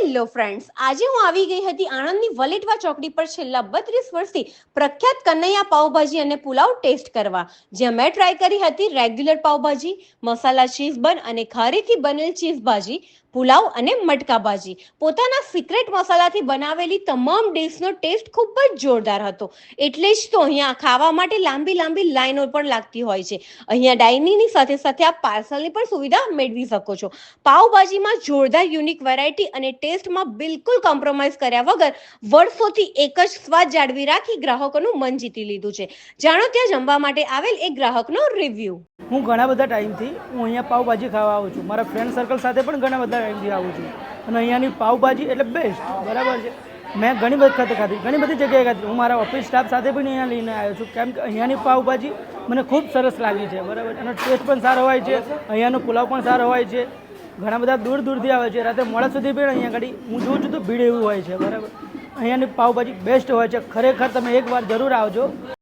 Hello friends, આજે હું આવી ગઈ હતી આણંદની વલેટવા ચોકડી પર છેલ્લા 32 વર્ષથી પ્રખ્યાત કનૈયા પાવભાજી અને પુલાવ ટેસ્ટ કરવા, જ્યાં મેં ટ્રાય કરી હતી રેગ્યુલર પાવભાજી, મસાલા ચીઝ બન અને ખારીથી બનેલ ચીઝ ભાજી, પુલાવ અને મટકા ભાજી. પોતાના સિક્રેટ મસાલાથી બનાવેલી તમામ ડિશનો ટેસ્ટ ખૂબ જ જોરદાર હતો. એટલે જ તો અહીંયા ખાવા માટે લાંબી લાઈનો પણ લાગતી હોય છે. અહીંયા ડાઇનિંગની સાથે સાથે આપ પાર્સલની પણ સુવિધા મેળવી શકો છો. પાવભાજીમાં જોરદાર યુનિક વેરાયટી અને ટેસ્ટમાં બિલકુલ કોમ્પ્રોમાઇઝ કર્યા વગર વર્ષોથી એક જ સ્વાદ જાળવી રાખી ગ્રાહકોનું મન જીતી લીધું છે. જાણો ત્યાં જમવા માટે આવેલ એક ગ્રાહકનો રિવ્યુ. હું ઘણા બધા ટાઈમથી અહીંયા પાવભાજી ખાવા આવું છું. મારા ફ્રેન્ડ સર્કલ સાથે પણ ઘણા બધા ટાઈમથી આવું છું અને અહીંયાની પાવભાજી એટલે બેસ્ટ, બરાબર છે. મેં ઘણી વખત ખાધી, ઘણી બધી જગ્યાએ ખાધી. હું મારા ઓફિસ સ્ટાફ સાથે પણ અહીંયા લઈને આવ્યો છું, કેમ કે અહીંયાની પાવભાજી મને ખૂબ સરસ લાગી છે, બરાબર. એનો ટેસ્ટ પણ સારો હોય છે, અહીંયાનો પુલાવ પણ સારો હોય છે. ઘણા બધા દૂરથી આવે છે, રાતે મોડા સુધી પણ અહીંયા આગળ હું જોઉં છું તો ભીડ એવું હોય છે, બરાબર. અહીંયાની પાવભાજી બેસ્ટ હોય છે. ખરેખર તમે એકવાર જરૂર આવજો.